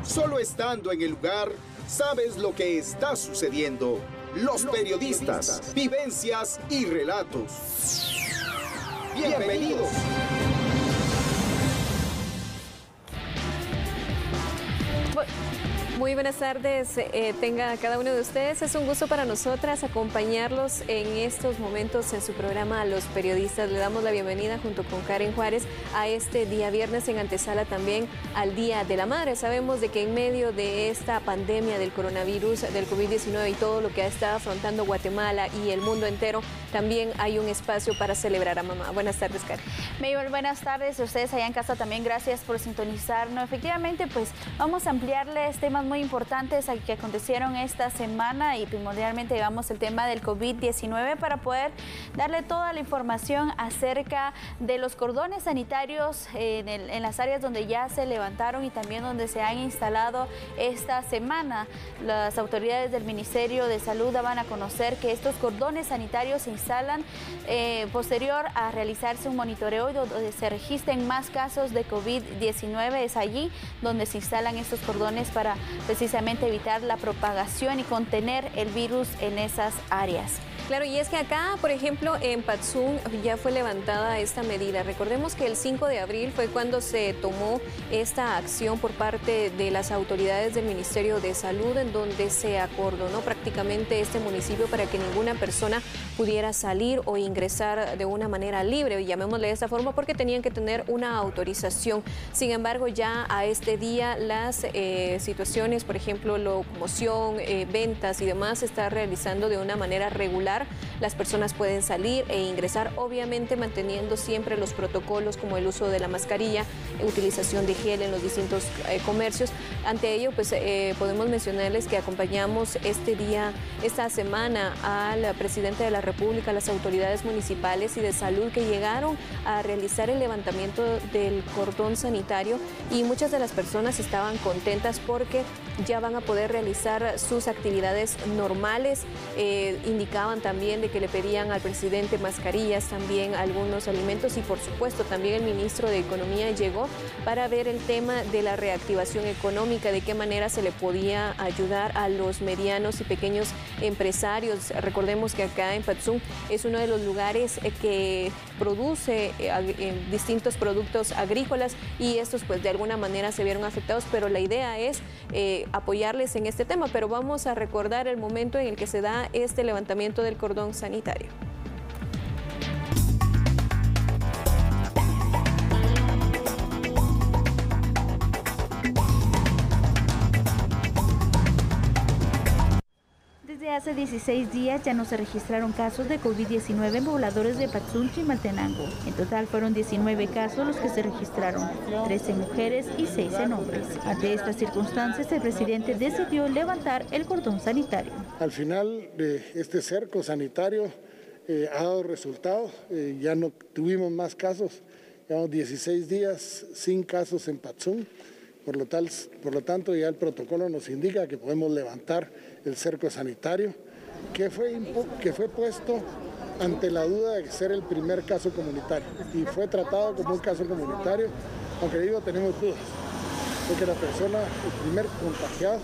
Solo estando en el lugar, sabes lo que está sucediendo. Los periodistas, vivencias y relatos. Bienvenidos. Muy buenas tardes, tenga cada uno de ustedes. Es un gusto para nosotras acompañarlos en estos momentos en su programa Los Periodistas. Le damos la bienvenida junto con Karen Juárez a este día viernes en antesala también al Día de la Madre. Sabemos de que en medio de esta pandemia del coronavirus, del COVID-19 y todo lo que ha estado afrontando Guatemala y el mundo entero, también hay un espacio para celebrar a mamá. Buenas tardes, Karen. Mabel, buenas tardes. A ustedes allá en casa también, gracias por sintonizarnos. Efectivamente, pues vamos a ampliarles temas muy importantes que acontecieron esta semana y primordialmente llevamos el tema del COVID-19 para poder darle toda la información acerca de los cordones sanitarios en las áreas donde ya se levantaron y también donde se han instalado esta semana. Las autoridades del Ministerio de Salud daban a conocer que estos cordones sanitarios se instalan posterior a realizarse un monitoreo y donde se registren más casos de COVID-19. Es allí donde se instalan estos cordones para precisamente evitar la propagación y contener el virus en esas áreas. Claro, y es que acá, por ejemplo, en Patzún ya fue levantada esta medida. Recordemos que el 5 de abril fue cuando se tomó esta acción por parte de las autoridades del Ministerio de Salud, en donde se acordonó prácticamente este municipio para que ninguna persona pudiera salir o ingresar de una manera libre, llamémosle de esta forma, porque tenían que tener una autorización. Sin embargo, ya a este día las situaciones, por ejemplo, locomoción, ventas y demás, se está realizando de una manera regular. Las personas pueden salir e ingresar, obviamente manteniendo siempre los protocolos como el uso de la mascarilla, utilización de gel en los distintos comercios. Ante ello, pues podemos mencionarles que acompañamos esta semana al presidente de la República, a las autoridades municipales y de salud que llegaron a realizar el levantamiento del cordón sanitario, y muchas de las personas estaban contentas porque ya van a poder realizar sus actividades normales. Indicaban también de que le pedían al presidente mascarillas, también algunos alimentos, y por supuesto también el ministro de Economía llegó para ver el tema de la reactivación económica, de qué manera se le podía ayudar a los medianos y pequeños empresarios. Recordemos que acá en Patzún es uno de los lugares que produce distintos productos agrícolas, y estos pues de alguna manera se vieron afectados, pero la idea es apoyarles en este tema. Pero vamos a recordar el momento en el que se da este levantamiento del cordón sanitario. Desde hace 16 días ya no se registraron casos de COVID-19 en pobladores de Patzún y Chimaltenango. En total fueron 19 casos los que se registraron, 13 mujeres y 6 en hombres. Ante estas circunstancias, el presidente decidió levantar el cordón sanitario. Al final de este cerco sanitario ha dado resultado, ya no tuvimos más casos, llevamos 16 días sin casos en Patzún. Por lo tanto, ya el protocolo nos indica que podemos levantar el cerco sanitario, que fue puesto ante la duda de ser el primer caso comunitario, y fue tratado como un caso comunitario, aunque digo, tenemos dudas, porque la persona, el primer contagiado,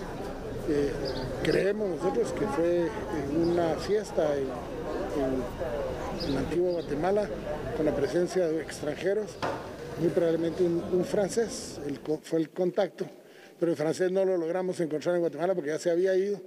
creemos nosotros que fue en una fiesta en la antigua Guatemala, con la presencia de extranjeros. Muy probablemente un francés fue el contacto, pero el francés no lo logramos encontrar en Guatemala porque ya se había ido,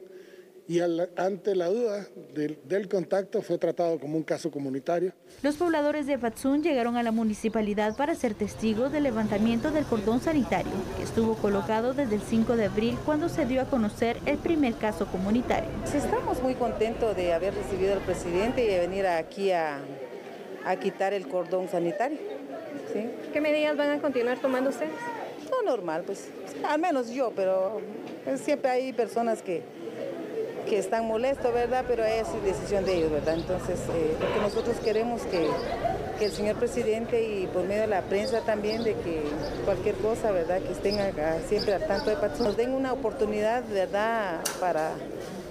y ante la duda del contacto fue tratado como un caso comunitario. Los pobladores de Patzún llegaron a la municipalidad para ser testigos del levantamiento del cordón sanitario, que estuvo colocado desde el 5 de abril cuando se dio a conocer el primer caso comunitario. Estamos muy contentos de haber recibido al presidente y de venir aquí a quitar el cordón sanitario. ¿Sí? ¿Qué medidas van a continuar tomando ustedes? No, normal, pues, al menos yo, pero siempre hay personas que están molestos, ¿verdad? Pero es decisión de ellos, ¿verdad? Entonces, lo que nosotros queremos que el señor presidente, y por medio de la prensa también, de que cualquier cosa, ¿verdad? Que estén siempre al tanto de Patzún, nos den una oportunidad, ¿verdad? Para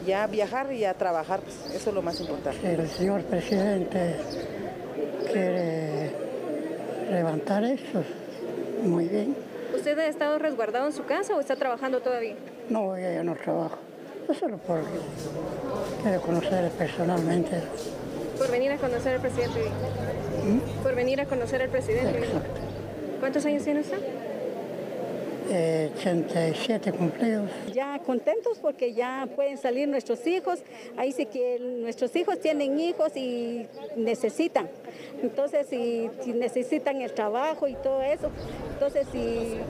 ya viajar y a trabajar, pues, eso es lo más importante. El señor presidente quiere levantar esto, muy bien. ¿Usted ha estado resguardado en su casa o está trabajando todavía? No, ya no trabajo. Yo solo por quiero conocer personalmente. Por venir a conocer al presidente. Por venir a conocer al presidente. Exacto. ¿Cuántos años tiene usted? 87 cumplidos. Ya contentos porque ya pueden salir nuestros hijos. Ahí sí que nuestros hijos tienen hijos y necesitan. Entonces, si necesitan el trabajo y todo eso. Entonces,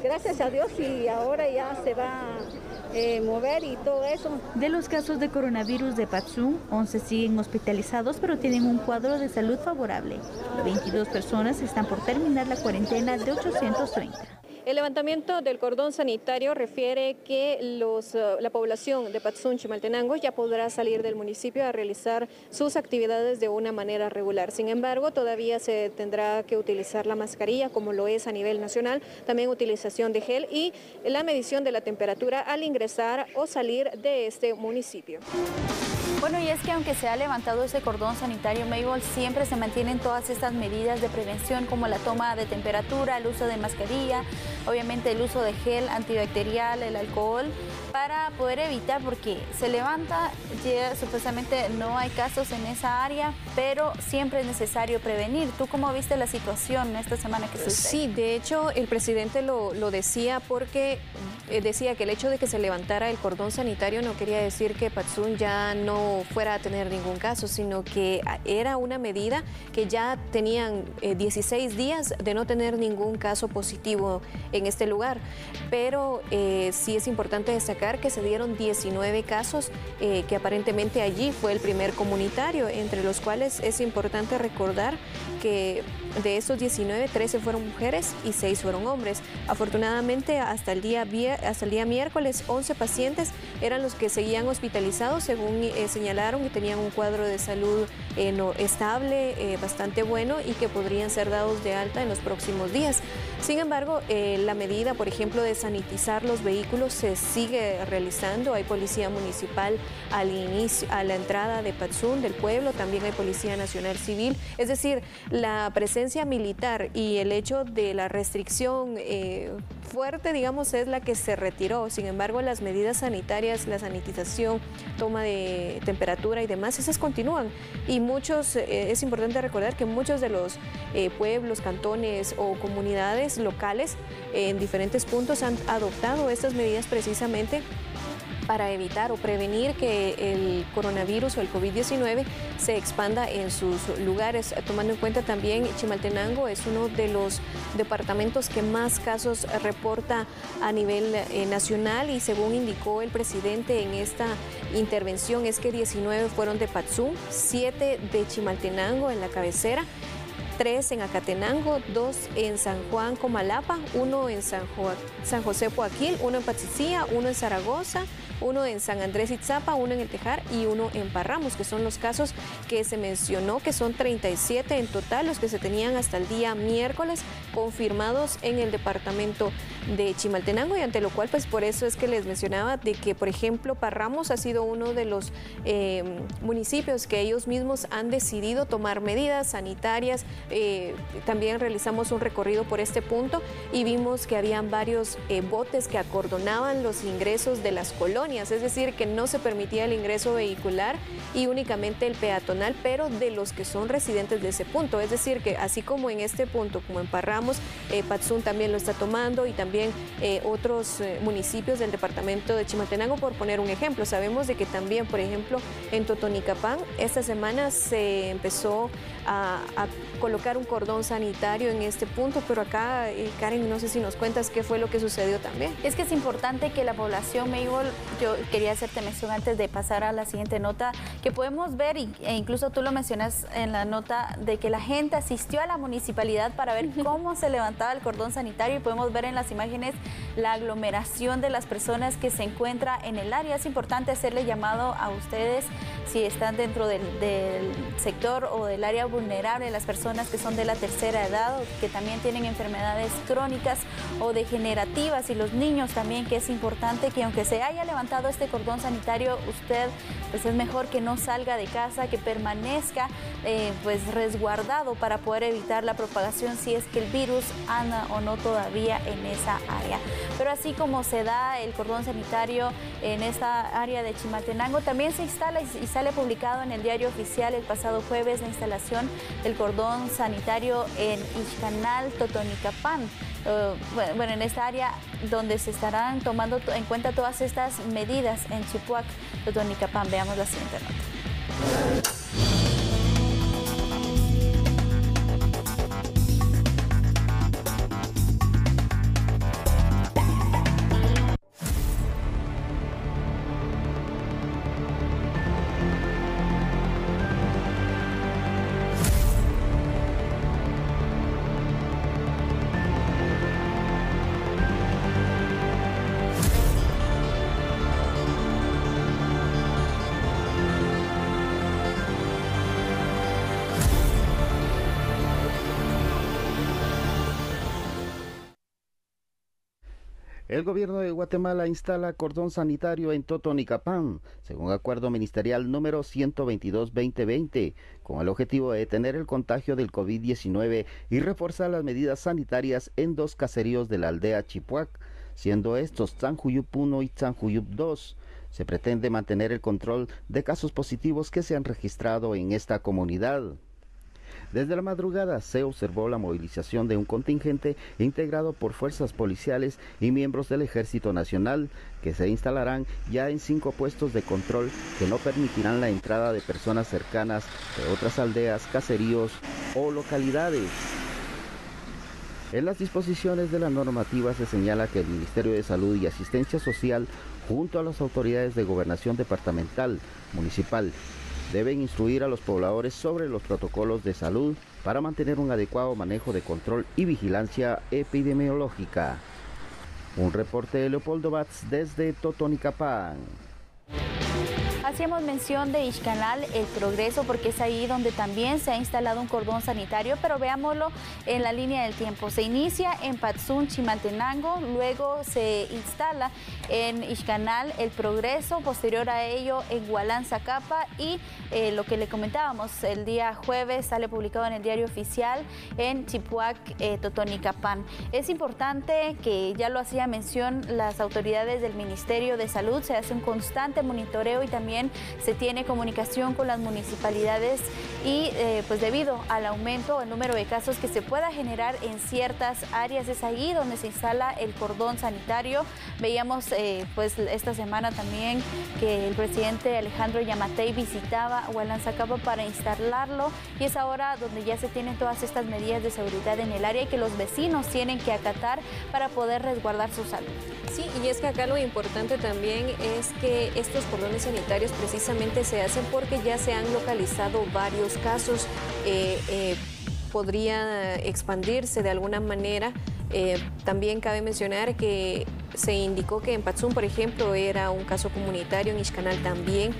gracias a Dios, y ahora ya se va a mover y todo eso. De los casos de coronavirus de Patsum, 11 siguen hospitalizados pero tienen un cuadro de salud favorable. 22 personas están por terminar la cuarentena de 830. El levantamiento del cordón sanitario refiere que la población de Patsum, Chimaltenango, ya podrá salir del municipio a realizar sus actividades de una manera regular. Sin embargo, todavía se tendrá que utilizar la mascarilla, como lo es a nivel nacional, también utilización de gel y la medición de la temperatura al ingresar o salir de este municipio. Bueno, y es que aunque se ha levantado ese cordón sanitario, Mabel, siempre se mantienen todas estas medidas de prevención como la toma de temperatura, el uso de mascarilla, obviamente el uso de gel antibacterial, el alcohol, para poder evitar, porque se levanta, ya supuestamente no hay casos en esa área, pero siempre es necesario prevenir. ¿Tú cómo viste la situación esta semana que estuviste? Sí, de hecho el presidente lo decía porque decía que el hecho de que se levantara el cordón sanitario no quería decir que Patsum ya no fuera a tener ningún caso, sino que era una medida que ya tenían 16 días de no tener ningún caso positivo en este lugar. Pero sí es importante destacar que se dieron 19 casos, que aparentemente allí fue el primer comunitario, entre los cuales es importante recordar que de estos 19, 13 fueron mujeres y 6 fueron hombres. Afortunadamente, hasta el día miércoles, 11 pacientes eran los que seguían hospitalizados, según señalaron, que tenían un cuadro de salud estable, bastante bueno, y que podrían ser dados de alta en los próximos días. Sin embargo, la medida, por ejemplo, de sanitizar los vehículos se sigue realizando. Hay policía municipal a la entrada de Patsum, del pueblo, también hay Policía Nacional Civil. Es decir, la presencia militar y el hecho de la restricción fuerte, digamos, es la que se retiró. Sin embargo, las medidas sanitarias, la sanitización, toma de temperatura y demás, esas continúan. Y es importante recordar que muchos de los pueblos, cantones o comunidades locales en diferentes puntos han adoptado estas medidas precisamente para evitar o prevenir que el coronavirus o el COVID-19 se expanda en sus lugares, tomando en cuenta también Chimaltenango es uno de los departamentos que más casos reporta a nivel nacional, y según indicó el presidente en esta intervención es que 19 fueron de Patsum, 7 de Chimaltenango en la cabecera, 3 en Acatenango, 2 en San Juan Comalapa, 1 en San José Poaquil, 1 en Patzicía, 1 en Zaragoza, 1 en San Andrés Itzapa, 1 en El Tejar y 1 en Parramos, que son los casos que se mencionó, que son 37 en total los que se tenían hasta el día miércoles confirmados en el departamento de Chimaltenango, y ante lo cual pues por eso es que les mencionaba de que, por ejemplo, Parramos ha sido uno de los municipios que ellos mismos han decidido tomar medidas sanitarias. También realizamos un recorrido por este punto y vimos que habían varios botes que acordonaban los ingresos de las colonias, es decir, que no se permitía el ingreso vehicular y únicamente el peatonal, pero de los que son residentes de ese punto. Es decir, que así como en este punto, como en Parramos, Patsum también lo está tomando, y también otros municipios del departamento de Chimaltenango, por poner un ejemplo. Sabemos de que también, por ejemplo, en Totonicapán, esta semana se empezó a colocar un cordón sanitario en este punto, pero acá, Karen, no sé si nos cuentas qué fue lo que sucedió también. Es que es importante que la población, Mabel, yo quería hacerte mención antes de pasar a la siguiente nota, que podemos ver, e incluso tú lo mencionas en la nota, de que la gente asistió a la municipalidad para ver cómo se levantaba el cordón sanitario, y podemos ver en las imágenes la aglomeración de las personas que se encuentra en el área. Es importante hacerle llamado a ustedes si están dentro del sector o del área vulnerable, las personas que son de la tercera edad o que también tienen enfermedades crónicas o degenerativas, y los niños también, que es importante que aunque se haya levantado levantado este cordón sanitario, usted pues es mejor que no salga de casa, que permanezca pues resguardado para poder evitar la propagación si es que el virus anda o no todavía en esa área. Pero así como se da el cordón sanitario en esta área de Chimaltenango, también se instala y sale publicado en el Diario Oficial el pasado jueves la instalación del cordón sanitario en Ixcanal, Totonicapán. Bueno, en esta área donde se estarán tomando en cuenta todas estas medidas en Chipuac, Totonicapán. Veamos la siguiente nota. El gobierno de Guatemala instala cordón sanitario en Totonicapán, según acuerdo ministerial número 122-2020, con el objetivo de detener el contagio del COVID-19 y reforzar las medidas sanitarias en 2 caseríos de la aldea Chipuac, siendo estos Tzanjuyup 1 y Tzanjuyup 2. Se pretende mantener el control de casos positivos que se han registrado en esta comunidad. Desde la madrugada se observó la movilización de un contingente integrado por fuerzas policiales y miembros del Ejército Nacional, que se instalarán ya en 5 puestos de control que no permitirán la entrada de personas cercanas de otras aldeas, caseríos o localidades. En las disposiciones de la normativa se señala que el Ministerio de Salud y Asistencia Social, junto a las autoridades de gobernación departamental, municipal, deben instruir a los pobladores sobre los protocolos de salud para mantener un adecuado manejo de control y vigilancia epidemiológica. Un reporte de Leopoldo Batz desde Totonicapán. Hacíamos mención de Ixcanal, el Progreso, porque es ahí donde también se ha instalado un cordón sanitario, pero veámoslo en la línea del tiempo. Se inicia en Patzún, Chimaltenango, luego se instala en Ixcanal, el Progreso, posterior a ello en Hualán, Zacapa, y lo que le comentábamos, el día jueves sale publicado en el Diario Oficial en Chipuac, Totonicapán. Es importante que ya lo hacía mención las autoridades del Ministerio de Salud, se hace un constante monitoreo y también se tiene comunicación con las municipalidades y pues debido al aumento del número de casos que se pueda generar en ciertas áreas, es ahí donde se instala el cordón sanitario. Veíamos pues esta semana también que el presidente Alejandro Yamatei visitaba Hualán, Zacapa para instalarlo, y es ahora donde ya se tienen todas estas medidas de seguridad en el área y que los vecinos tienen que acatar para poder resguardar su salud. Sí, y es que acá lo importante también es que estos cordones sanitarios precisamente se hacen porque ya se han localizado varios casos. Podría expandirse de alguna manera. También cabe mencionar que se indicó que en Patzún, por ejemplo, era un caso comunitario, en Ixcanal también,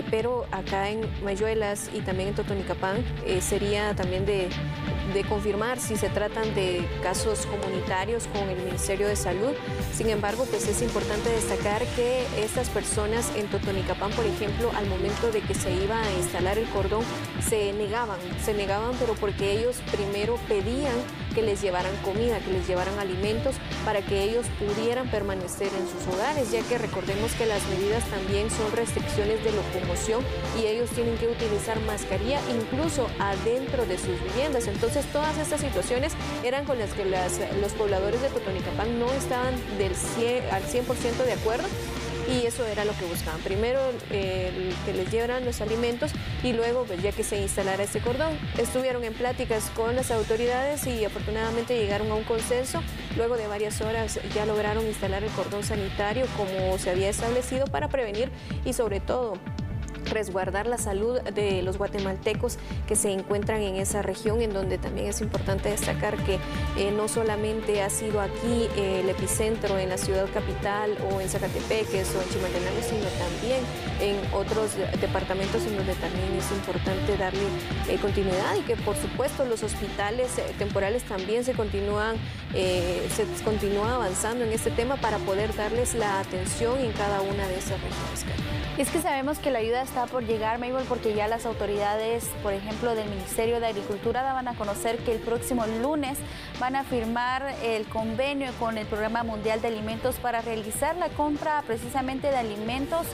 pero acá en Mayuelas y también en Totonicapán sería también de confirmar si se tratan de casos comunitarios con el Ministerio de Salud. Sin embargo, pues es importante destacar que estas personas en Totonicapán, por ejemplo, al momento de que se iba a instalar el cordón, se negaban, pero porque ellos primero pedían que les llevaran comida, que les llevaran alimentos para que ellos pudieran permanecer en sus hogares, ya que recordemos que las medidas también son restricciones de locomoción y ellos tienen que utilizar mascarilla incluso adentro de sus viviendas. Entonces todas estas situaciones eran con las que los pobladores de Totonicapán no estaban al 100% de acuerdo, y eso era lo que buscaban. Primero que les llevaran los alimentos y luego pues, ya que se instalara este cordón. Estuvieron en pláticas con las autoridades y afortunadamente llegaron a un consenso. Luego de varias horas ya lograron instalar el cordón sanitario como se había establecido para prevenir y sobre todo resguardar la salud de los guatemaltecos que se encuentran en esa región, en donde también es importante destacar que no solamente ha sido aquí el epicentro en la ciudad capital o en Zacatepeques o en Chimaltenango, sino también en otros departamentos en donde también es importante darle continuidad, y que por supuesto los hospitales temporales también se continúa avanzando en este tema para poder darles la atención en cada una de esas regiones. Es que sabemos que la ayuda está por llegar, Mabel, porque ya las autoridades, por ejemplo, del Ministerio de Agricultura daban a conocer que el próximo lunes van a firmar el convenio con el Programa Mundial de Alimentos para realizar la compra precisamente de alimentos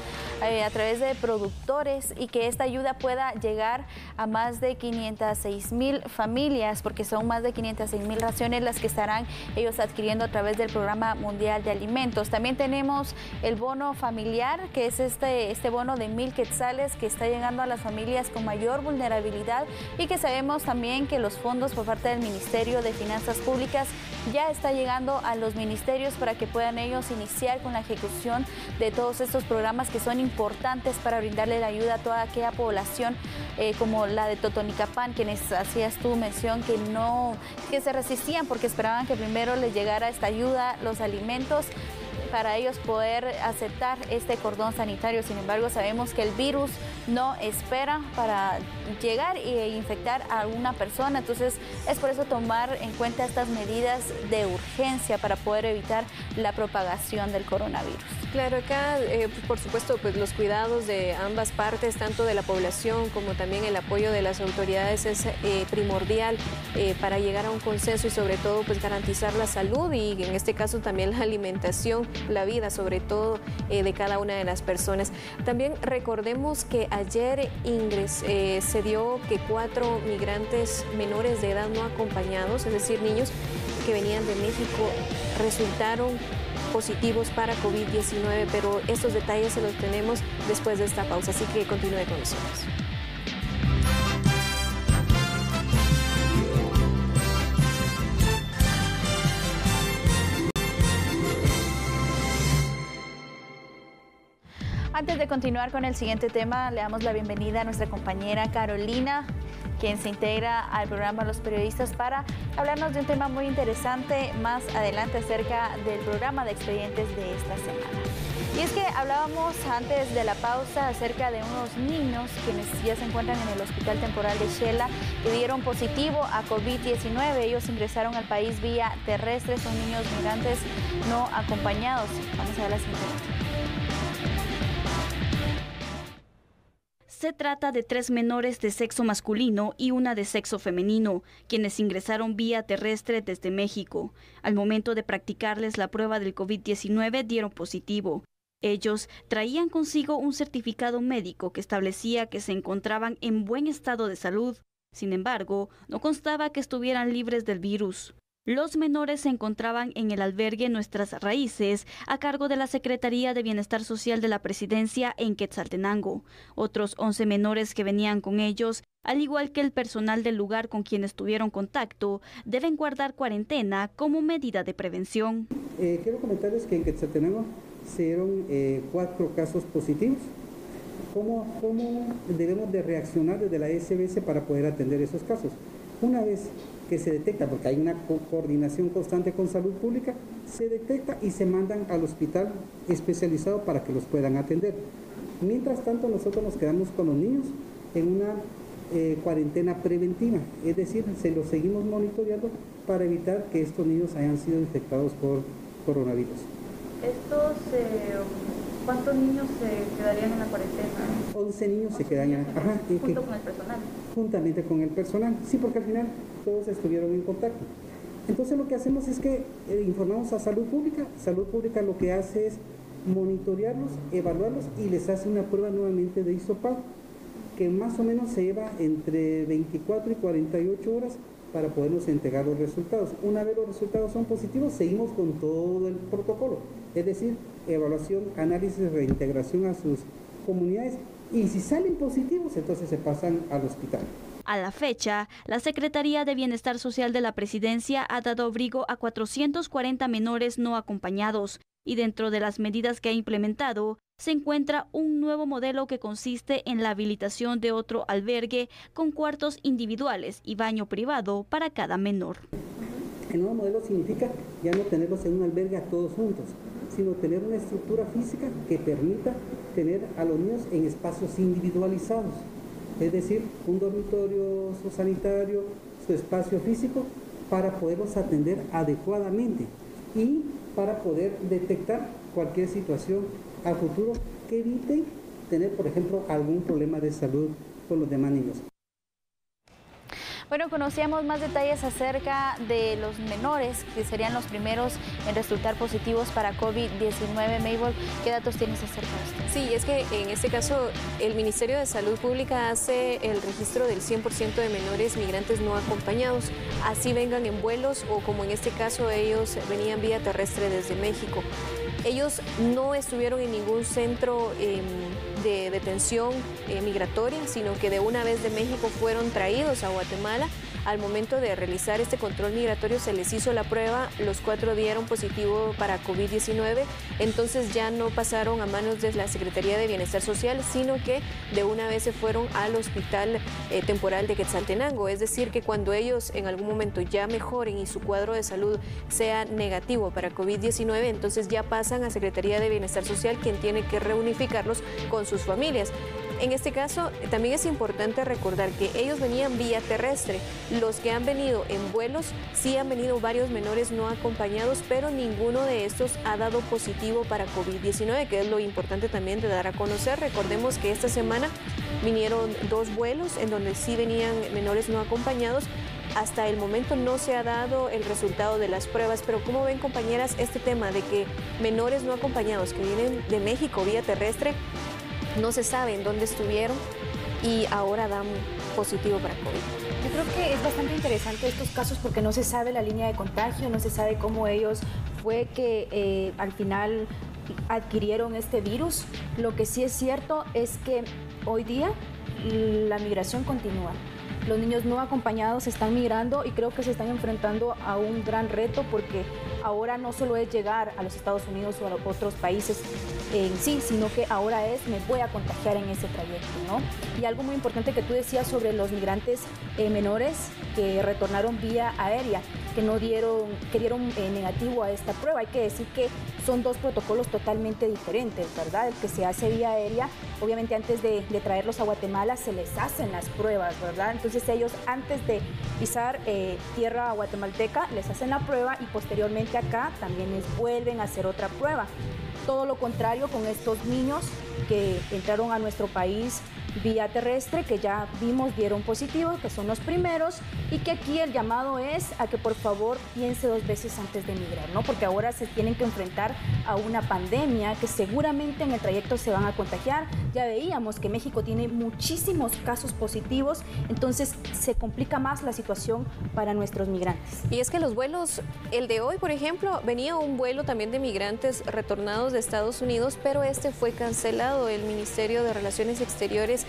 a través de productores, y que esta ayuda pueda llegar a más de 506,000 familias, porque son más de 506,000 raciones las que estarán ellos adquiriendo a través del Programa Mundial de Alimentos. También tenemos el bono familiar, que es este bono de 1,000 quetzales que está llegando a las familias con mayor vulnerabilidad, y que sabemos también que los fondos por parte del Ministerio de Finanzas Públicas ya está llegando a los ministerios para que puedan ellos iniciar con la ejecución de todos estos programas que son importantes para brindarle la ayuda a toda aquella población como la de Totonicapán, quienes hacías tú mención que se resistían porque esperaban que primero les llegara esta ayuda, los alimentos, para ellos poder aceptar este cordón sanitario. Sin embargo, sabemos que el virus no espera para llegar e infectar a alguna persona, entonces es por eso tomar en cuenta estas medidas de urgencia para poder evitar la propagación del coronavirus. Claro, acá por supuesto pues los cuidados de ambas partes, tanto de la población como también el apoyo de las autoridades es primordial para llegar a un consenso y sobre todo pues garantizar la salud y en este caso también la alimentación, la vida sobre todo de cada una de las personas. También recordemos que ayer se dio que 4 migrantes menores de edad no acompañados, es decir, niños que venían de México, resultaron positivos para COVID-19, pero estos detalles se los tenemos después de esta pausa, así que continúe con nosotros. Antes de continuar con el siguiente tema, le damos la bienvenida a nuestra compañera Carolina, quien se integra al programa Los Periodistas para hablarnos de un tema muy interesante más adelante acerca del programa de expedientes de esta semana. Y es que hablábamos antes de la pausa acerca de unos niños quienes ya se encuentran en el Hospital Temporal de Xela que dieron positivo a COVID-19. Ellos ingresaron al país vía terrestre, son niños migrantes no acompañados. Vamos a ver la siguiente. Se trata de 3 menores de sexo masculino y una de sexo femenino, quienes ingresaron vía terrestre desde México. Al momento de practicarles la prueba del COVID-19 dieron positivo. Ellos traían consigo un certificado médico que establecía que se encontraban en buen estado de salud. Sin embargo, no constaba que estuvieran libres del virus. Los menores se encontraban en el albergue Nuestras Raíces, a cargo de la Secretaría de Bienestar Social de la Presidencia en Quetzaltenango. Otros 11 menores que venían con ellos, al igual que el personal del lugar con quienes tuvieron contacto, deben guardar cuarentena como medida de prevención. Quiero comentarles que en Quetzaltenango se dieron 4 casos positivos. ¿Cómo debemos de reaccionar desde la SBS para poder atender esos casos? Una vez que se detecta, porque hay una coordinación constante con salud pública, se detecta y se mandan al hospital especializado para que los puedan atender. Mientras tanto, nosotros nos quedamos con los niños en una cuarentena preventiva, es decir, se los seguimos monitoreando para evitar que estos niños hayan sido infectados por coronavirus. ¿Cuántos niños se quedarían en la cuarentena? 11 niños se quedarían. Ajá, ¿Junto con el personal? Juntamente con el personal, sí, porque al final todos estuvieron en contacto. Entonces lo que hacemos es que informamos a Salud Pública. Salud Pública lo que hace es monitorearlos, evaluarlos y les hace una prueba nuevamente de hisopado, que más o menos se lleva entre 24 y 48 horas para podernos entregar los resultados. Una vez los resultados son positivos, seguimos con todo el protocolo, es decir, evaluación, análisis, reintegración a sus comunidades, y si salen positivos, entonces se pasan al hospital. A la fecha, la Secretaría de Bienestar Social de la Presidencia ha dado abrigo a 440 menores no acompañados, Y dentro de las medidas que ha implementado, se encuentra un nuevo modelo que consiste en la habilitación de otro albergue con cuartos individuales y baño privado para cada menor. El nuevo modelo significa ya no tenerlos en un albergue a todos juntos, sino tener una estructura física que permita tener a los niños en espacios individualizados. Es decir, un dormitorio, su sanitario, su espacio físico para poderlos atender adecuadamente y para poder detectar cualquier situación a futuro que evite tener, por ejemplo, algún problema de salud con los demás niños. Bueno, conocíamos más detalles acerca de los menores que serían los primeros en resultar positivos para COVID-19. Mabel, ¿qué datos tienes acerca de esto? Sí, es que en este caso el Ministerio de Salud Pública hace el registro del 100% de menores migrantes no acompañados, así vengan en vuelos o como en este caso ellos venían vía terrestre desde México. Ellos no estuvieron en ningún centro de detención migratoria, sino que de una vez de México fueron traídos a Guatemala. Al momento de realizar este control migratorio se les hizo la prueba, los 4 dieron positivo para COVID-19, entonces ya no pasaron a manos de la Secretaría de Bienestar Social, sino que de una vez se fueron al Hospital Temporal de Quetzaltenango. Es decir, que cuando ellos en algún momento ya mejoren y su cuadro de salud sea negativo para COVID-19, entonces ya pasan a Secretaría de Bienestar Social, quien tiene que reunificarlos con sus familias. En este caso, también es importante recordar que ellos venían vía terrestre. Los que han venido en vuelos, sí han venido varios menores no acompañados, pero ninguno de estos ha dado positivo para COVID-19, que es lo importante también de dar a conocer. Recordemos que esta semana vinieron 2 vuelos en donde sí venían menores no acompañados. Hasta el momento no se ha dado el resultado de las pruebas, pero ¿cómo ven, compañeras, este tema de que menores no acompañados que vienen de México vía terrestre no se sabe en dónde estuvieron y ahora dan positivo para COVID? Yo creo que es bastante interesante estos casos porque no se sabe la línea de contagio, no se sabe cómo ellos fue que al final adquirieron este virus. Lo que sí es cierto es que hoy día la migración continúa. Los niños no acompañados están migrando y creo que se están enfrentando a un gran reto porque ahora no solo es llegar a los Estados Unidos o a otros países en sí, sino que ahora es me voy a contagiar en ese trayecto, ¿no? Y algo muy importante que tú decías sobre los migrantes menores que retornaron vía aérea, que dieron negativo a esta prueba. Hay que decir que son 2 protocolos totalmente diferentes, ¿verdad? El que se hace vía aérea, obviamente antes de traerlos a Guatemala se les hacen las pruebas, ¿verdad? Entonces ellos antes de pisar tierra guatemalteca les hacen la prueba y posteriormente acá también les vuelven a hacer otra prueba. Todo lo contrario con estos niños que entraron a nuestro país vía terrestre, que ya vimos dieron positivo, que son los primeros, y que aquí el llamado es a que por favor piense 2 veces antes de emigrar, ¿no? Porque ahora se tienen que enfrentar a una pandemia que seguramente en el trayecto se van a contagiar. Ya veíamos que México tiene muchísimos casos positivos, entonces se complica más la situación para nuestros migrantes. Y es que los vuelos, el de hoy, por ejemplo, venía un vuelo también de migrantes retornados de Estados Unidos, pero este fue cancelado. El Ministerio de Relaciones Exteriores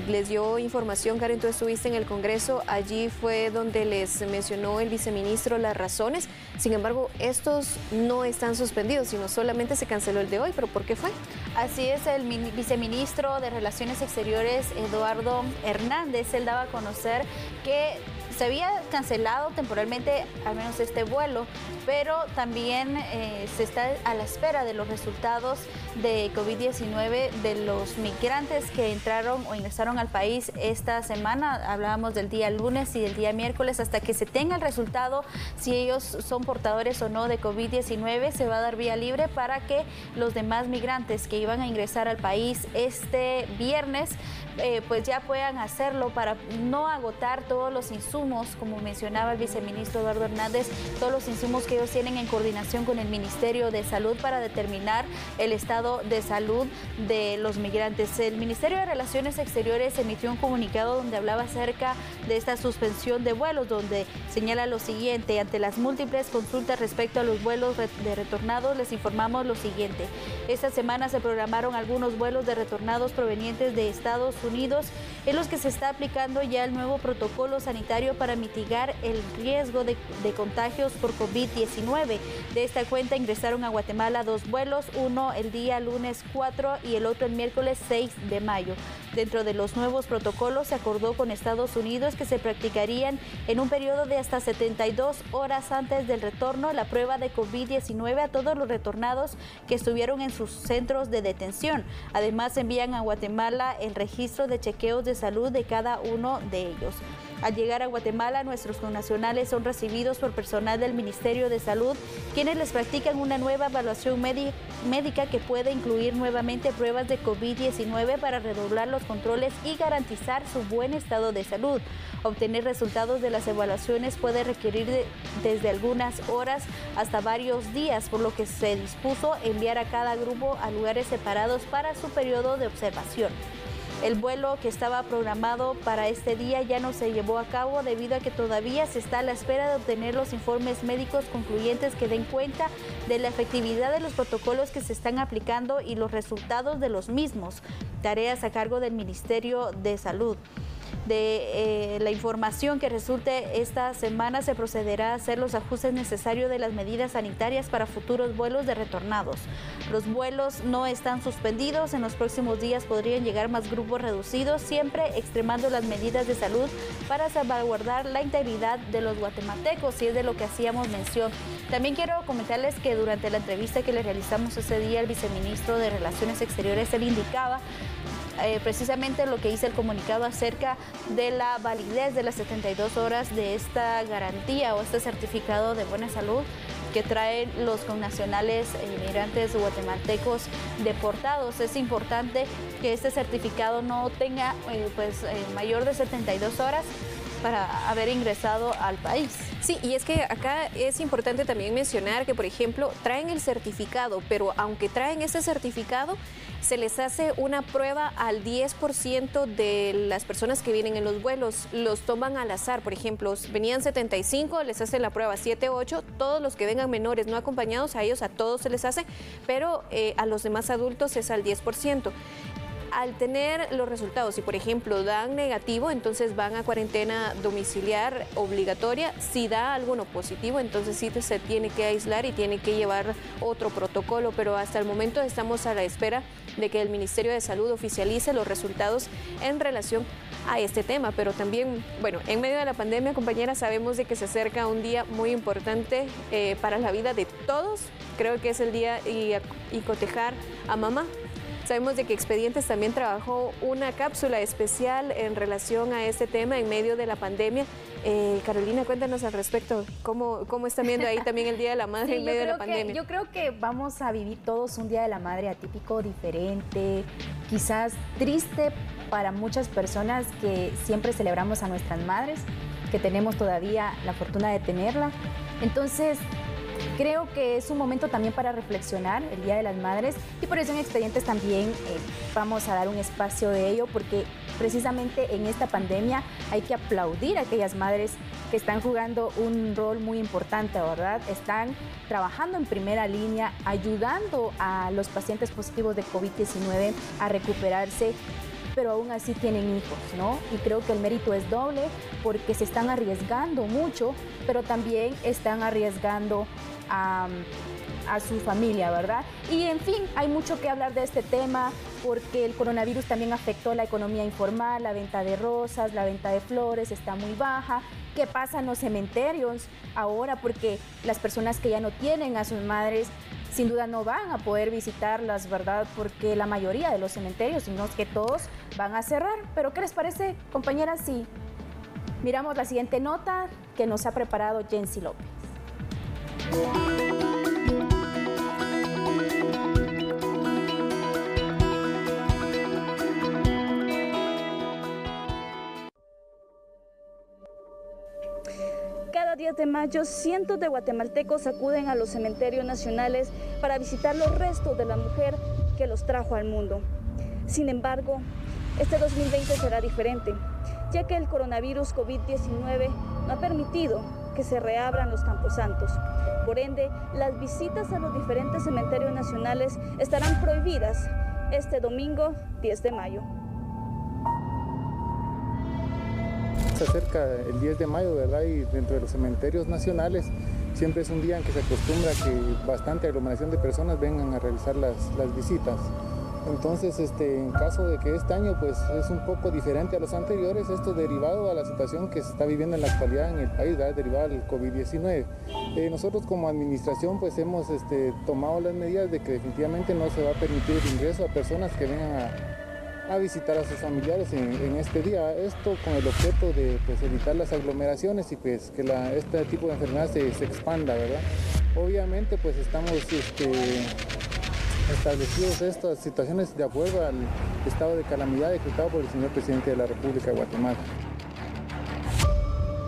les dio información. Karen, tú estuviste en el Congreso, allí fue donde les mencionó el viceministro las razones. Sin embargo, estos no están suspendidos, sino solamente se canceló el de hoy. ¿Pero por qué fue? Así es, el viceministro de Relaciones Exteriores, Eduardo Hernández, él daba a conocer que se había cancelado temporalmente al menos este vuelo, pero también se está a la espera de los resultados de COVID-19 de los migrantes que entraron o ingresaron al país esta semana. Hablábamos del día lunes y del día miércoles. Hasta que se tenga el resultado, si ellos son portadores o no de COVID-19, se va a dar vía libre para que los demás migrantes que iban a ingresar al país este viernes pues ya puedan hacerlo para no agotar todos los insumos, como mencionaba el viceministro Eduardo Hernández, todos los insumos que ellos tienen en coordinación con el Ministerio de Salud para determinar el estado de salud de los migrantes. El Ministerio de Relaciones Exteriores emitió un comunicado donde hablaba acerca de esta suspensión de vuelos, donde señala lo siguiente: ante las múltiples consultas respecto a los vuelos de retornados, les informamos lo siguiente. Esta semana se programaron algunos vuelos de retornados provenientes de Estados Unidos, en los que se está aplicando ya el nuevo protocolo sanitario necesario para mitigar el riesgo de contagios por COVID-19. De esta cuenta ingresaron a Guatemala 2 vuelos, uno el día lunes 4 y el otro el miércoles 6 de mayo. Dentro de los nuevos protocolos se acordó con Estados Unidos que se practicarían en un periodo de hasta 72 horas antes del retorno la prueba de COVID-19 a todos los retornados que estuvieron en sus centros de detención. Además, envían a Guatemala el registro de chequeos de salud de cada uno de ellos. Al llegar a Guatemala, nuestros connacionales son recibidos por personal del Ministerio de Salud, quienes les practican una nueva evaluación médica que puede incluir nuevamente pruebas de COVID-19 para redoblar los controles y garantizar su buen estado de salud. Obtener resultados de las evaluaciones puede requerir desde algunas horas hasta varios días, por lo que se dispuso enviar a cada grupo a lugares separados para su periodo de observación. El vuelo que estaba programado para este día ya no se llevó a cabo debido a que todavía se está a la espera de obtener los informes médicos concluyentes que den cuenta de la efectividad de los protocolos que se están aplicando y los resultados de los mismos. Tareas a cargo del Ministerio de Salud. De la información que resulte esta semana se procederá a hacer los ajustes necesarios de las medidas sanitarias para futuros vuelos de retornados. Los vuelos no están suspendidos, en los próximos días podrían llegar más grupos reducidos, siempre extremando las medidas de salud para salvaguardar la integridad de los guatemaltecos, y es de lo que hacíamos mención. También quiero comentarles que durante la entrevista que le realizamos ese día, el viceministro de Relaciones Exteriores, él indicaba precisamente lo que dice el comunicado acerca de la validez de las 72 horas de esta garantía o este certificado de buena salud que traen los connacionales inmigrantes guatemaltecos deportados. Es importante que este certificado no tenga mayor de 72 horas para haber ingresado al país. Sí, y es que acá es importante también mencionar que, por ejemplo, traen el certificado, pero aunque traen ese certificado, se les hace una prueba al 10% de las personas que vienen en los vuelos. Los toman al azar, por ejemplo, venían 75, les hacen la prueba 7, 8, todos los que vengan menores no acompañados, a ellos a todos se les hace, pero a los demás adultos es al 10%. Al tener los resultados, si por ejemplo dan negativo, entonces van a cuarentena domiciliar obligatoria. Si da alguno positivo, entonces sí se tiene que aislar y tiene que llevar otro protocolo, pero hasta el momento estamos a la espera de que el Ministerio de Salud oficialice los resultados en relación a este tema. Pero también, bueno, en medio de la pandemia, compañeras, sabemos de que se acerca un día muy importante para la vida de todos. Creo que es el día y cotejar a mamá. Sabemos de que Expedientes también trabajó una cápsula especial en relación a este tema en medio de la pandemia. Carolina, cuéntanos al respecto, ¿cómo están viendo ahí también el Día de la Madre en medio de la pandemia? Yo creo que vamos a vivir todos un Día de la Madre atípico, diferente, quizás triste para muchas personas que siempre celebramos a nuestras madres, que tenemos todavía la fortuna de tenerla. Entonces, creo que es un momento también para reflexionar el Día de las Madres, y por eso en Expedientes también vamos a dar un espacio de ello, porque precisamente en esta pandemia hay que aplaudir a aquellas madres que están jugando un rol muy importante, ¿verdad? Están trabajando en primera línea, ayudando a los pacientes positivos de COVID-19 a recuperarse, pero aún así tienen hijos, ¿no? Y creo que el mérito es doble porque se están arriesgando mucho, pero también están arriesgando a su familia, ¿verdad? Y en fin, hay mucho que hablar de este tema porque el coronavirus también afectó la economía informal, la venta de rosas, la venta de flores está muy baja. ¿Qué pasa en los cementerios ahora? Porque las personas que ya no tienen a sus madres sin duda no van a poder visitarlas, ¿verdad? Porque la mayoría de los cementerios, si no es que todos, van a cerrar. Pero ¿qué les parece, compañeras, si miramos la siguiente nota que nos ha preparado Jensi López? Cada 10 de mayo, cientos de guatemaltecos acuden a los cementerios nacionales para visitar los restos de la mujer que los trajo al mundo. Sin embargo, este 2020 será diferente, ya que el coronavirus COVID-19 no ha permitido que se reabran los camposantos. Por ende, las visitas a los diferentes cementerios nacionales estarán prohibidas este domingo 10 de mayo. se acerca el 10 de mayo, ¿verdad? Y dentro de los cementerios nacionales siempre es un día en que se acostumbra que bastante aglomeración de personas vengan a realizar las visitas. Entonces, en caso de que este año pues, es un poco diferente a los anteriores, esto derivado a la situación que se está viviendo en la actualidad en el país, ¿verdad? Derivado del COVID-19. Nosotros como administración pues, hemos tomado las medidas de que definitivamente no se va a permitir el ingreso a personas que vengan a visitar a sus familiares en este día. Esto con el objeto de pues, evitar las aglomeraciones y pues, que este tipo de enfermedad se expanda, ¿verdad? Obviamente pues estamos establecidos estas situaciones de acuerdo al estado de calamidad decretado por el señor presidente de la República de Guatemala.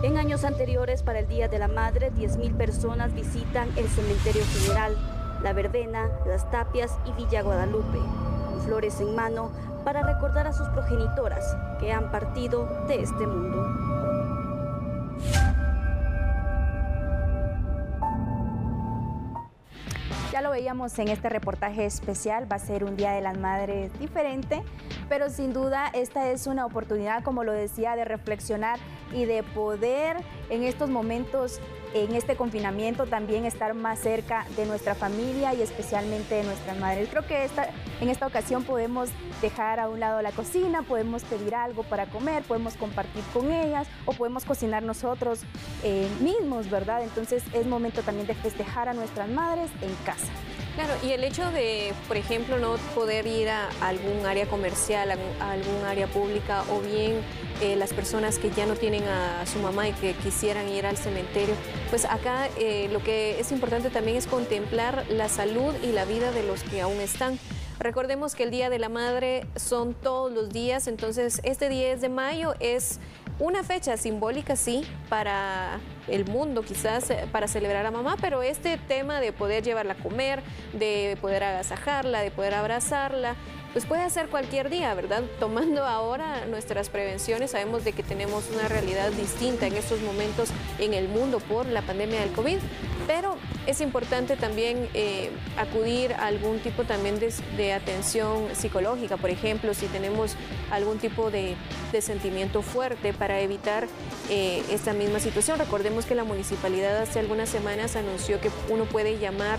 En años anteriores, para el Día de la Madre, 10.000 personas visitan el Cementerio General, La Verbena, Las Tapias y Villa Guadalupe, con flores en mano para recordar a sus progenitoras que han partido de este mundo. Ya lo veíamos en este reportaje especial, va a ser un Día de las Madres diferente, pero sin duda esta es una oportunidad, como lo decía, de reflexionar y de poder en estos momentos, en este confinamiento, también estar más cerca de nuestra familia y especialmente de nuestras madres. Creo que en esta ocasión podemos dejar a un lado la cocina, podemos pedir algo para comer, podemos compartir con ellas o podemos cocinar nosotros mismos, ¿verdad? Entonces es momento también de festejar a nuestras madres en casa. Claro, y el hecho de, por ejemplo, no poder ir a algún área comercial, a algún área pública, o bien las personas que ya no tienen a su mamá y que quisieran ir al cementerio, pues acá lo que es importante también es contemplar la salud y la vida de los que aún están. Recordemos que el Día de la Madre son todos los días, entonces este 10 de mayo es una fecha simbólica, sí, para el mundo, quizás para celebrar a mamá, pero este tema de poder llevarla a comer, de poder agasajarla, de poder abrazarla, pues puede ser cualquier día, ¿verdad? Tomando ahora nuestras prevenciones, sabemos de que tenemos una realidad distinta en estos momentos en el mundo por la pandemia del COVID, pero es importante también acudir a algún tipo también de atención psicológica, por ejemplo, si tenemos algún tipo de sentimiento fuerte para evitar esta misma situación. Recordemos que la municipalidad hace algunas semanas anunció que uno puede llamar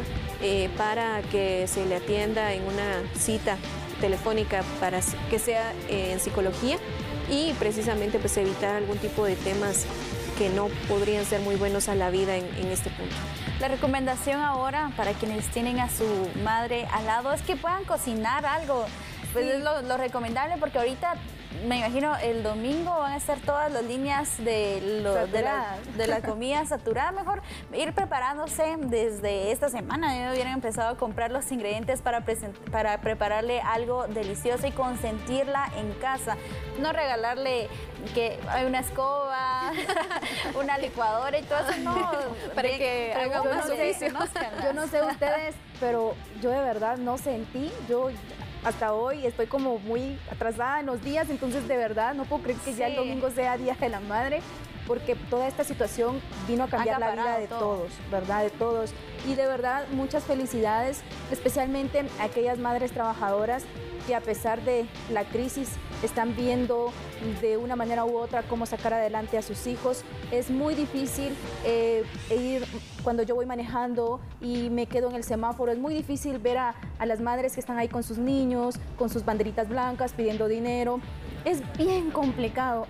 para que se le atienda en una cita telefónica para que sea en psicología y precisamente pues evitar algún tipo de temas que no podrían ser muy buenos a la vida en este punto. La recomendación ahora para quienes tienen a su madre al lado es que puedan cocinar algo. Pues sí, es lo recomendable, porque ahorita me imagino el domingo van a estar todas las líneas de la comida saturada. Mejor ir preparándose desde esta semana. Ya hubieran empezado a comprar los ingredientes para prepararle algo delicioso y consentirla en casa. No regalarle que hay una escoba, una licuadora y todo eso, no. Para que haga más oficio. Yo no sé ustedes, pero yo de verdad no sentí, hasta hoy estoy como muy atrasada en los días, entonces de verdad no puedo creer que ya el domingo sea Día de la Madre, porque toda esta situación vino a cambiar la vida de todos, ¿verdad? De todos. Y de verdad muchas felicidades, especialmente a aquellas madres trabajadoras que a pesar de la crisis están viendo de una manera u otra cómo sacar adelante a sus hijos. Es muy difícil ir cuando yo voy manejando y me quedo en el semáforo, es muy difícil ver a las madres que están ahí con sus niños, con sus banderitas blancas, pidiendo dinero. Es bien complicado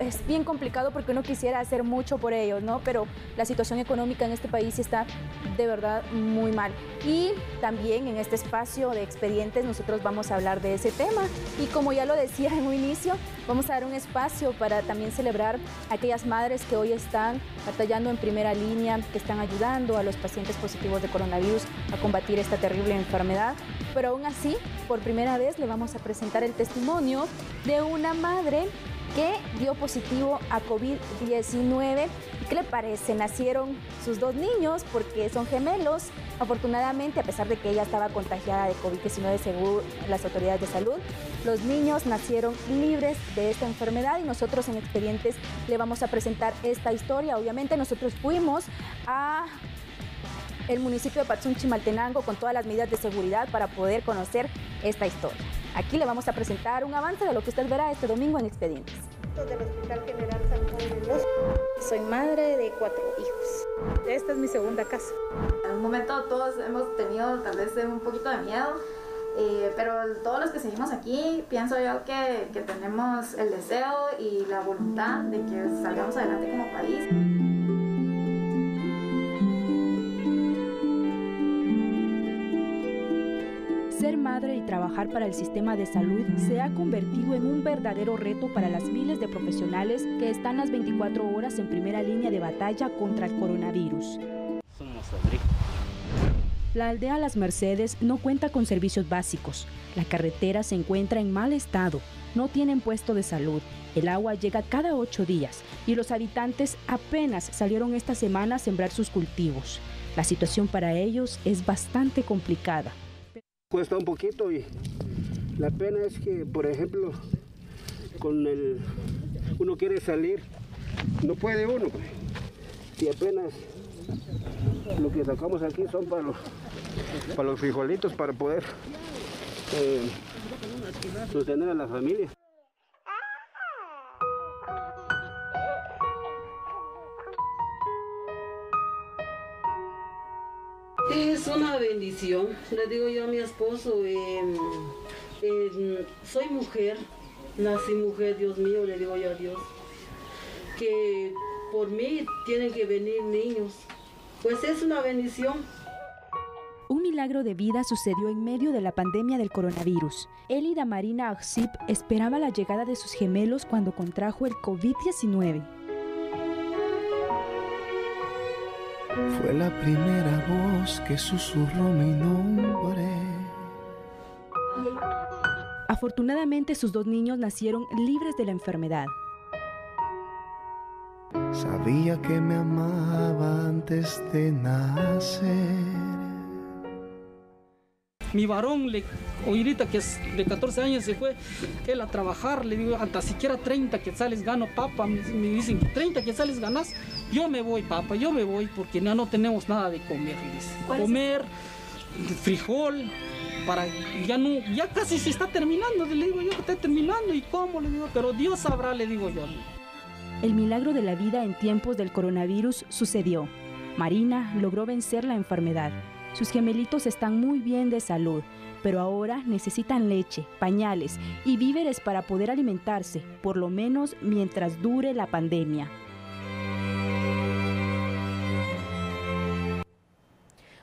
porque uno quisiera hacer mucho por ellos, ¿no? Pero la situación económica en este país está de verdad muy mal. Y también en este espacio de expedientes nosotros vamos a hablar de ese tema. Y como ya lo decía en un inicio, vamos a dar un espacio para también celebrar a aquellas madres que hoy están batallando en primera línea, que están ayudando a los pacientes positivos de coronavirus a combatir esta terrible enfermedad. Pero aún así, por primera vez le vamos a presentar el testimonio de una madre que dio positivo a COVID-19. ¿Qué le parece? Nacieron sus dos niños porque son gemelos. Afortunadamente, a pesar de que ella estaba contagiada de COVID-19 según las autoridades de salud, los niños nacieron libres de esta enfermedad y nosotros en Expedientes le vamos a presentar esta historia. Obviamente nosotros fuimos a el municipio de Patzún, Chimaltenango, con todas las medidas de seguridad para poder conocer esta historia. Aquí le vamos a presentar un avance de lo que usted verá este domingo en Expedientes. del Hospital General San Juan de Dios. Soy madre de 4 hijos. Esta es mi segunda casa. En un momento todos hemos tenido tal vez un poquito de miedo, pero todos los que seguimos aquí, pienso yo que tenemos el deseo y la voluntad de que salgamos adelante como país. Ser madre y trabajar para el sistema de salud se ha convertido en un verdadero reto para las miles de profesionales que están las 24 horas en primera línea de batalla contra el coronavirus. La aldea Las Mercedes no cuenta con servicios básicos. La carretera se encuentra en mal estado. No tienen puesto de salud. El agua llega cada 8 días y los habitantes apenas salieron esta semana a sembrar sus cultivos. La situación para ellos es bastante complicada. Cuesta un poquito y la pena es que, por ejemplo, uno quiere salir, no puede uno, pues. Y apenas lo que sacamos aquí son para los frijolitos, para poder sostener a la familia. Es una bendición, le digo yo a mi esposo, soy mujer, nací mujer, Dios mío, le digo yo a Dios, que por mí tienen que venir niños, pues es una bendición. Un milagro de vida sucedió en medio de la pandemia del coronavirus. Elida Marina Agsip esperaba la llegada de sus gemelos cuando contrajo el COVID-19. Fue la primera voz que susurró mi nombre. Afortunadamente, sus 2 niños nacieron libres de la enfermedad. Sabía que me amaba antes de nacer. Mi varón, ahorita que es de 14 años se fue él a trabajar, le digo, hasta siquiera 30 quetzales gano, papá, me dicen que 30 quetzales ganas, yo me voy, papá, yo me voy, porque ya no tenemos nada de comer, comer, frijol, ya casi se está terminando, le digo yo que está terminando, y cómo, le digo, pero Dios sabrá, le digo yo. El milagro de la vida en tiempos del coronavirus sucedió. Marina logró vencer la enfermedad. Sus gemelitos están muy bien de salud, pero ahora necesitan leche, pañales y víveres para poder alimentarse, por lo menos mientras dure la pandemia.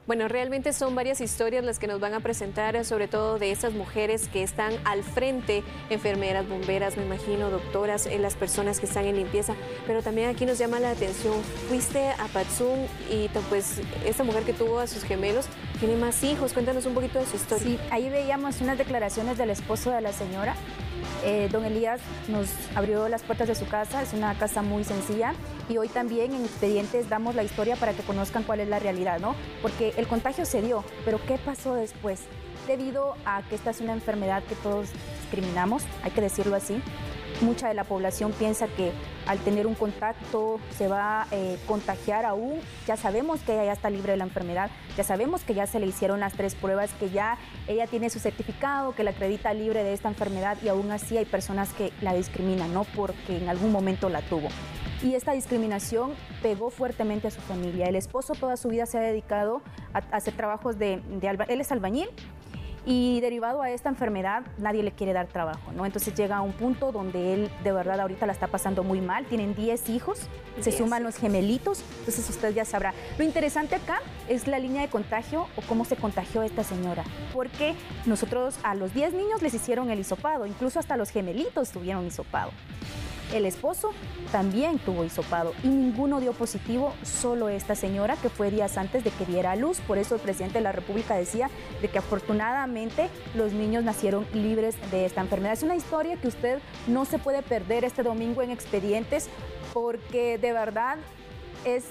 Bueno, realmente son varias historias las que nos van a presentar, sobre todo de estas mujeres que están al frente, enfermeras, bomberas, me imagino, doctoras, las personas que están en limpieza, pero también aquí nos llama la atención, fuiste a Patzún y pues esta mujer que tuvo a sus gemelos tiene más hijos, cuéntanos un poquito de su historia. Sí, ahí veíamos unas declaraciones del esposo de la señora. Don Elías nos abrió las puertas de su casa, es una casa muy sencilla y hoy también en Expedientes damos la historia para que conozcan cuál es la realidad, ¿no? Porque el contagio se dio, pero ¿qué pasó después? Debido a que esta es una enfermedad que todos discriminamos, hay que decirlo así, mucha de la población piensa que al tener un contacto se va a contagiar aún. Ya sabemos que ella ya está libre de la enfermedad, ya sabemos que ya se le hicieron las 3 pruebas, que ya ella tiene su certificado que la acredita libre de esta enfermedad y aún así hay personas que la discriminan, ¿no? Porque en algún momento la tuvo. Y esta discriminación pegó fuertemente a su familia. El esposo toda su vida se ha dedicado a hacer trabajos él es albañil. Y derivado a esta enfermedad, nadie le quiere dar trabajo, ¿no? Entonces llega a un punto donde él de verdad ahorita la está pasando muy mal. Tienen 10 hijos, se suman los gemelitos, entonces usted ya sabrá. Lo interesante acá es la línea de contagio o cómo se contagió esta señora. Porque nosotros a los 10 niños les hicieron el hisopado, incluso hasta los gemelitos tuvieron hisopado. El esposo también tuvo hisopado y ninguno dio positivo, solo esta señora que fue días antes de que diera a luz. Por eso el presidente de la República decía de que afortunadamente los niños nacieron libres de esta enfermedad. Es una historia que usted no se puede perder este domingo en Expedientes porque de verdad es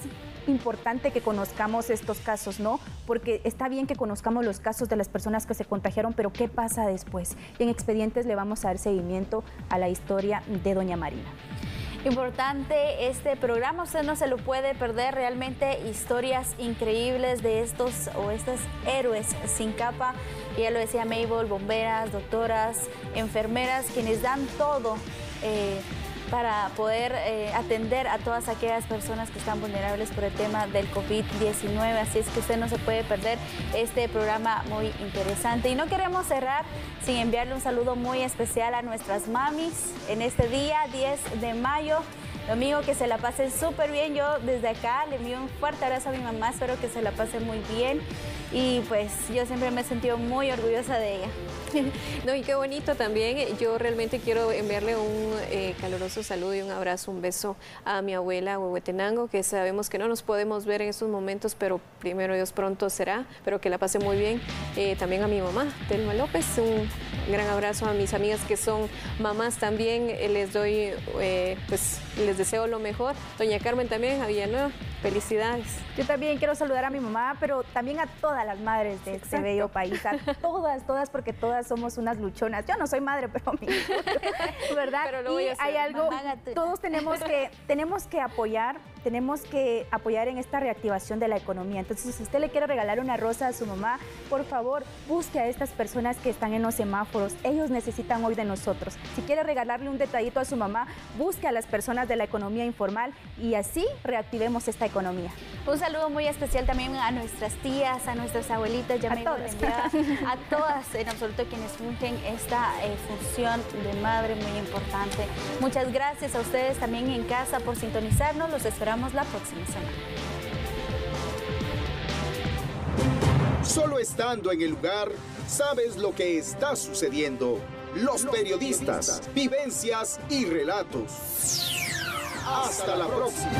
importante que conozcamos estos casos, ¿no? Porque está bien que conozcamos los casos de las personas que se contagiaron, pero ¿qué pasa después? Y en Expedientes le vamos a dar seguimiento a la historia de doña Marina. Importante este programa, usted no se lo puede perder, realmente historias increíbles de estos héroes sin capa, ya lo decía Mabel, bomberas, doctoras, enfermeras, quienes dan todo para poder atender a todas aquellas personas que están vulnerables por el tema del COVID-19. Así es que usted no se puede perder este programa muy interesante. Y no queremos cerrar sin enviarle un saludo muy especial a nuestras mamis en este día, 10 de mayo. Domingo, que se la pase súper bien. Yo desde acá le envío un fuerte abrazo a mi mamá, espero que se la pase muy bien. Y pues yo siempre me he sentido muy orgullosa de ella. No, y qué bonito también. Yo realmente quiero enviarle un caluroso saludo y un abrazo, un beso a mi abuela Huehuetenango, que sabemos que no nos podemos ver en estos momentos, pero primero Dios pronto será, pero que la pase muy bien. También a mi mamá, Telma López, un gran abrazo a mis amigas que son mamás también, les doy, pues les deseo lo mejor. Doña Carmen también, a Villanueva, felicidades. Yo también quiero saludar a mi mamá, pero también a todas las madres de este bello país, a todas, porque todas somos unas luchonas. Yo no soy madre, pero mi ¿verdad? Pero lo voy a hacer. Hay algo, todos tenemos que apoyar en esta reactivación de la economía. Entonces, si usted le quiere regalar una rosa a su mamá, por favor, busque a estas personas que están en los semáforos. Ellos necesitan hoy de nosotros. Si quiere regalarle un detallito a su mamá, busque a las personas de la economía informal y así reactivemos esta economía. Un saludo muy especial también a nuestras tías, a nuestras abuelitas, a todas en absoluto quienes fungen esta función de madre muy importante. Muchas gracias a ustedes también en casa por sintonizarnos. Los esperamos la próxima semana. Solo estando en el lugar, sabes lo que está sucediendo. Los periodistas, vivencias y relatos. Hasta la próxima.